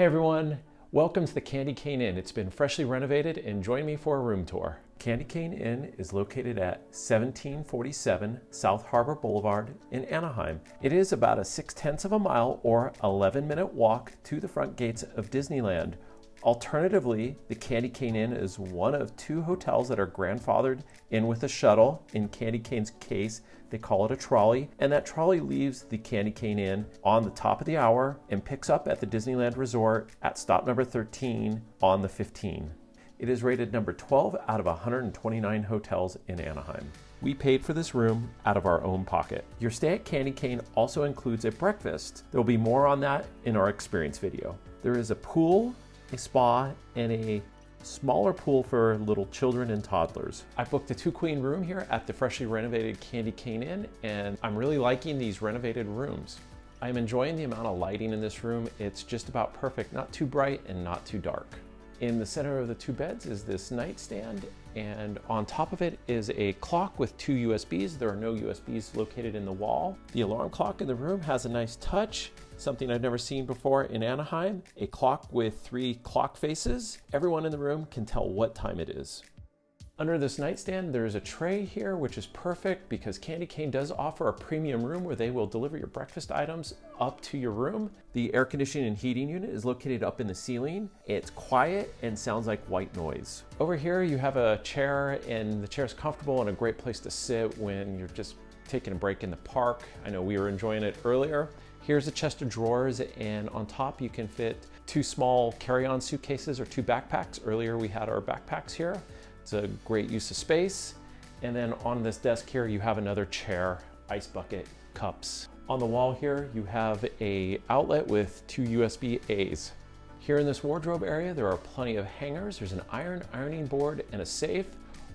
Hey everyone, welcome to the Candy Cane Inn. It's been freshly renovated and join me for a room tour. Candy Cane Inn is located at 1747 South Harbor Boulevard in Anaheim. It is about a 6/10 of a mile or 11-minute walk to the front gates of Disneyland. Alternatively, the Candy Cane Inn is one of 2 hotels that are grandfathered in with a shuttle. In Candy Cane's case, they call it a trolley, and that trolley leaves the Candy Cane Inn on the top of the hour and picks up at the Disneyland Resort at stop number 13 on the 15. It is rated number 12 out of 129 hotels in Anaheim. We paid for this room out of our own pocket. Your stay at Candy Cane also includes a breakfast. There will be more on that in our experience video. There is a pool, a spa, and a smaller pool for little children and toddlers. I booked a 2-queen room here at the freshly renovated Candy Cane Inn, and I'm really liking these renovated rooms. I'm enjoying the amount of lighting in this room. It's just about perfect, not too bright and not too dark. In the center of the 2 beds is this nightstand, and on top of it is a clock with 2 USBs. There are no USBs located in the wall. The alarm clock in the room has a nice touch, something I've never seen before in Anaheim. A clock with 3 clock faces. Everyone in the room can tell what time it is. Under this nightstand, there's a tray here, which is perfect because Candy Cane does offer a premium room where they will deliver your breakfast items up to your room. The air conditioning and heating unit is located up in the ceiling. It's quiet and sounds like white noise. Over here, you have a chair, and the chair is comfortable and a great place to sit when you're just taking a break in the park. I know we were enjoying it earlier. Here's a chest of drawers, and on top you can fit 2 small carry-on suitcases or 2 backpacks. Earlier we had our backpacks here. It's a great use of space. And then on this desk here, you have another chair, ice bucket, cups. On the wall here, you have a outlet with 2 USB-A's. Here in this wardrobe area, there are plenty of hangers. There's an ironing board and a safe.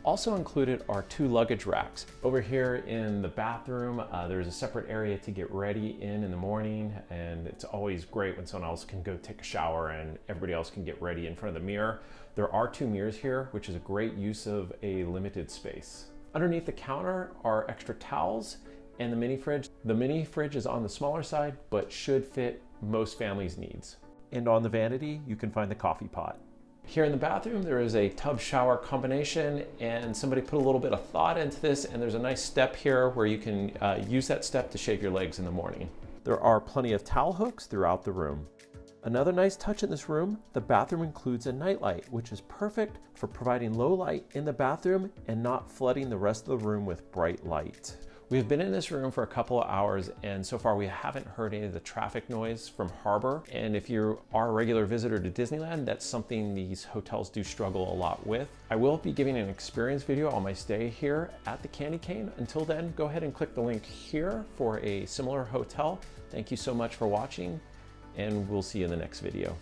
Also included are 2 luggage racks. Over here in the bathroom, there's a separate area to get ready in the morning, and it's always great when someone else can go take a shower and everybody else can get ready in front of the mirror. There are 2 mirrors here, which is a great use of a limited space. Underneath the counter are extra towels and the mini fridge. The mini fridge is on the smaller side, but should fit most families' needs. And on the vanity, you can find the coffee pot. Here in the bathroom, there is a tub shower combination, and somebody put a little bit of thought into this, and there's a nice step here where you can use that step to shave your legs in the morning. There are plenty of towel hooks throughout the room. Another nice touch in this room, the bathroom includes a nightlight, which is perfect for providing low light in the bathroom and not flooding the rest of the room with bright light. We've been in this room for a couple of hours, and so far we haven't heard any of the traffic noise from Harbor. And if you are a regular visitor to Disneyland, that's something these hotels do struggle a lot with. I will be giving an experience video on my stay here at the Candy Cane. Until then, go ahead and click the link here for a similar hotel. Thank you so much for watching, and we'll see you in the next video.